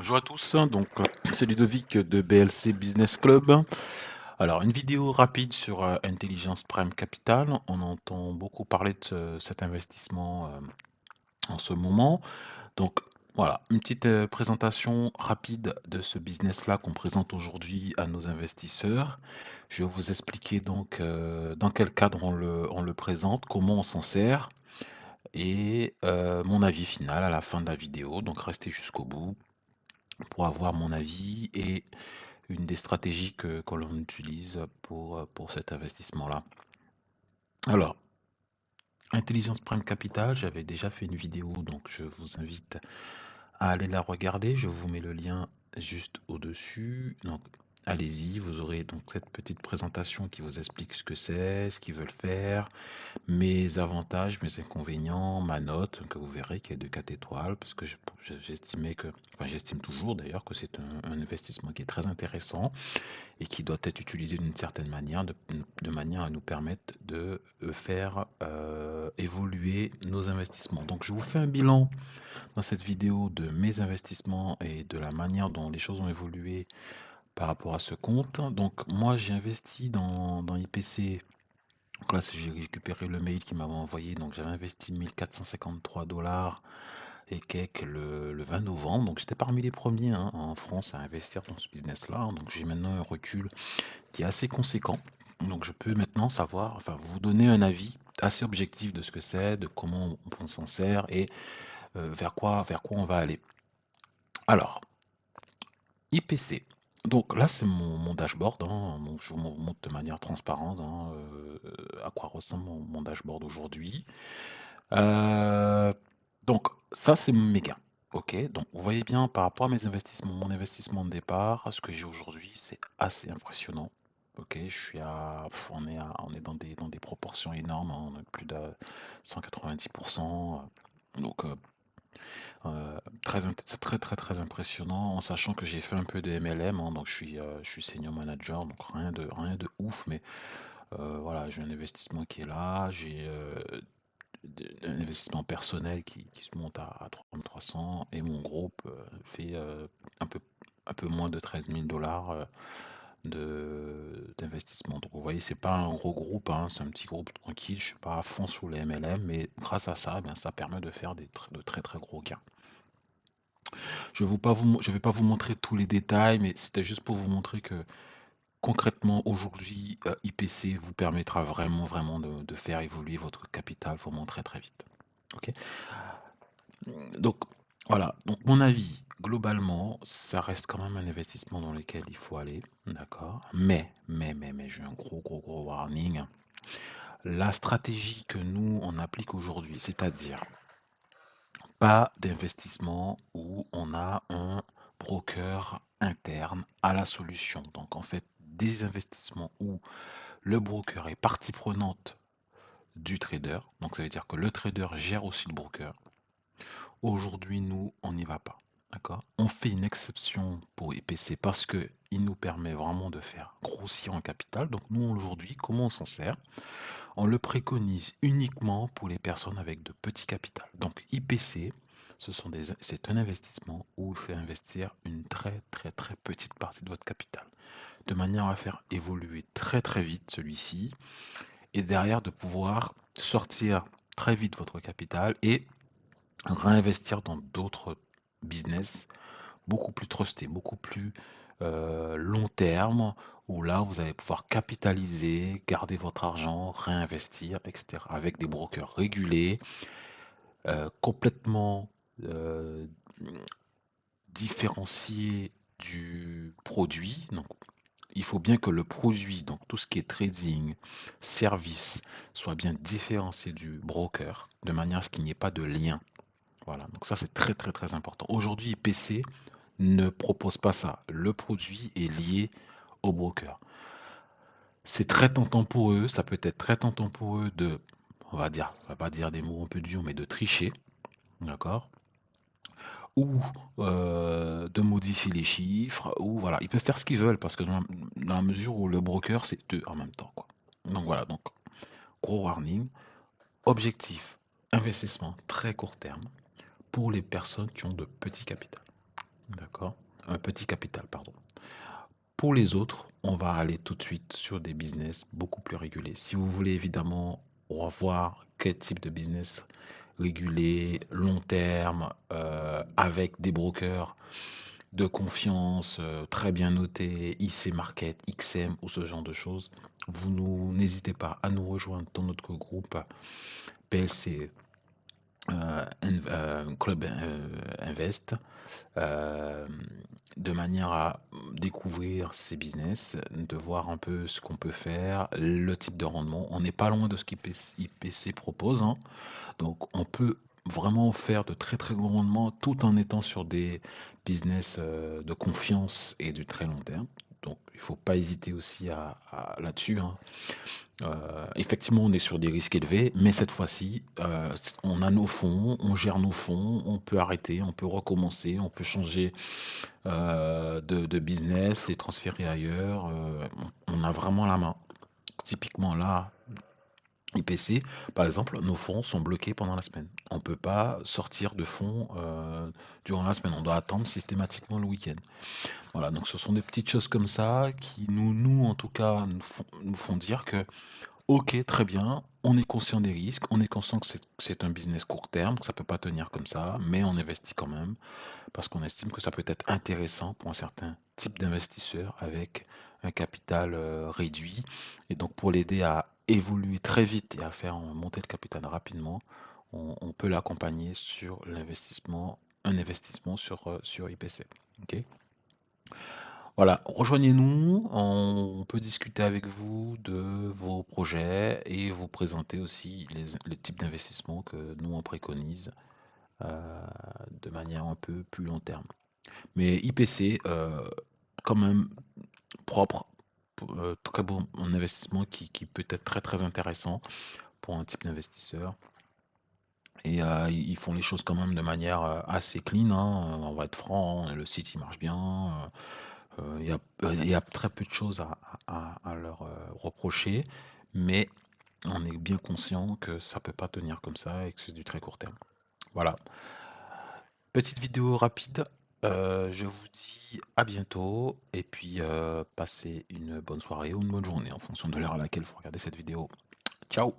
Bonjour à tous, c'est Ludovic de BLC Business Club. Alors une vidéo rapide sur Intelligence Prime Capital. On entend beaucoup parler de cet investissement en ce moment. Donc voilà, une petite présentation rapide de ce business-là qu'on présente aujourd'hui à nos investisseurs. Je vais vous expliquer dans quel cadre on le présente, comment on s'en sert et mon avis final à la fin de la vidéo. Donc restez jusqu'au bout pour avoir mon avis et une des stratégies que l'on utilise pour cet investissement-là. Alors, Intelligence Prime Capital, j'avais déjà fait une vidéo, donc je vous invite à aller la regarder. Je vous mets le lien juste au-dessus. Donc, allez-y, vous aurez donc cette petite présentation qui vous explique ce que c'est, ce qu'ils veulent faire, mes avantages, mes inconvénients, ma note, que vous verrez qui est de 4 étoiles, parce que j'estimais que, enfin j'estime toujours d'ailleurs que c'est un investissement qui est très intéressant et qui doit être utilisé d'une certaine manière, de manière à nous permettre de faire évoluer nos investissements. Donc je vous fais un bilan dans cette vidéo de mes investissements et de la manière dont les choses ont évolué par rapport à ce compte. Donc moi j'ai investi dans IPC. Donc là, j'ai récupéré le mail qu'il m'avait envoyé. Donc j'avais investi 1453 $ et quelques le 20 novembre. Donc j'étais parmi les premiers en France à investir dans ce business-là. Donc j'ai maintenant un recul qui est assez conséquent. Donc je peux maintenant savoir, enfin vous donner un avis assez objectif de ce que c'est, de comment on s'en sert et vers quoi on va aller. Alors, IPC. Donc là, c'est mon dashboard, hein. Donc, je vous montre de manière transparente à quoi ressemble mon dashboard aujourd'hui. Donc ça, c'est mes gains. Ok, donc vous voyez bien par rapport à mes investissements, mon investissement de départ, à ce que j'ai aujourd'hui, c'est assez impressionnant. Ok, on est dans des proportions énormes, hein, on est plus de 190%. Donc c'est très très très impressionnant, en sachant que j'ai fait un peu de MLM, hein, donc je suis senior manager, donc rien de ouf, mais voilà, j'ai un investissement qui est là, j'ai un investissement personnel qui se monte à 3300 et mon groupe fait un peu, un peu moins de 13 000 $ d'investissement. Donc vous voyez, c'est pas un gros groupe, hein, c'est un petit groupe tranquille, je suis pas à fond sur les MLM, mais grâce à ça, eh bien, ça permet de faire de très très gros gains. Je vais pas vous montrer tous les détails, mais c'était juste pour vous montrer que concrètement, aujourd'hui, IPC vous permettra vraiment, vraiment de faire évoluer votre capital vraiment très, très vite. Ok. Donc, voilà. Donc, mon avis, globalement, ça reste quand même un investissement dans lequel il faut aller. D'accord. Mais, j'ai un gros, gros, gros warning. La stratégie que nous, on applique aujourd'hui, c'est-à-dire pas d'investissement où on a un broker interne à la solution. Donc, en fait, des investissements où le broker est partie prenante du trader. Donc ça veut dire que le trader gère aussi le broker. Aujourd'hui, nous, on n'y va pas. D'accord. On fait une exception pour IPC parce que il nous permet vraiment de faire grossir en capital. Donc nous, aujourd'hui, comment on s'en sert? On le préconise uniquement pour les personnes avec de petits capitals. Donc IPC, c'est un investissement où il faut investir une très très très petite partie de votre capital, de manière à faire évoluer très très vite celui-ci et derrière de pouvoir sortir très vite votre capital et réinvestir dans d'autres business beaucoup plus trustés, beaucoup plus long terme, où là vous allez pouvoir capitaliser, garder votre argent, réinvestir, etc. Avec des brokers régulés, complètement euh, différenciés du produit. Donc, il faut bien que le produit, donc tout ce qui est trading, service, soit bien différencié du broker, de manière à ce qu'il n'y ait pas de lien. Voilà, donc ça c'est très très très important. Aujourd'hui, IPC ne propose pas ça. Le produit est lié au broker. C'est très tentant pour eux, ça peut être très tentant pour eux on va pas dire des mots un peu durs, mais de tricher, d'accord? Ou de modifier les chiffres, ou voilà, ils peuvent faire ce qu'ils veulent parce que dans la mesure où le broker, c'est eux en même temps, quoi. Donc voilà, donc gros warning, objectif, investissement très court terme pour les personnes qui ont de petits capitaux. D'accord? Un petit capital, pardon. Pour les autres, on va aller tout de suite sur des business beaucoup plus régulés. Si vous voulez évidemment revoir quel type de business régulé, long terme, avec des brokers de confiance, très bien notés, IC Market, XM ou ce genre de choses, n'hésitez pas à nous rejoindre dans notre groupe PLC Club Invest, euh, de manière à découvrir ces business, de voir un peu ce qu'on peut faire, le type de rendement. On n'est pas loin de ce qu'IPC propose, hein. Donc on peut vraiment faire de très très gros rendements tout en étant sur des business de confiance et du très long terme. Donc il ne faut pas hésiter aussi là-dessus, hein. Effectivement, on est sur des risques élevés, mais cette fois-ci, on a nos fonds, on gère nos fonds, on peut arrêter, on peut recommencer, on peut changer de business, les transférer ailleurs. On a vraiment la main. Typiquement là, IPC, par exemple, nos fonds sont bloqués pendant la semaine. On ne peut pas sortir de fonds durant la semaine. On doit attendre systématiquement le week-end. Voilà, donc ce sont des petites choses comme ça qui nous en tout cas, nous font dire que OK, très bien. On est conscient des risques, on est conscient que c'est un business court terme, que ça peut pas tenir comme ça, mais on investit quand même parce qu'on estime que ça peut être intéressant pour un certain type d'investisseur avec un capital réduit. Et donc pour l'aider à évoluer très vite et à faire monter le capital rapidement, on peut l'accompagner sur l'investissement, un investissement sur IPC. OK? Voilà, rejoignez-nous, on peut discuter avec vous de vos projets et vous présenter aussi les types d'investissements que nous on préconise euh, de manière un peu plus long terme. Mais IPC, quand même propre, très bon investissement qui peut être très très intéressant pour un type d'investisseur. Et ils font les choses quand même de manière assez clean, hein, on va être franc, hein, le site il marche bien. Il y a très peu de choses à leur reprocher, mais on est bien conscient que ça peut pas tenir comme ça et que c'est du très court terme. Voilà. Petite vidéo rapide. Je vous dis à bientôt et puis passez une bonne soirée ou une bonne journée en fonction de l'heure à laquelle vous regardez cette vidéo. Ciao!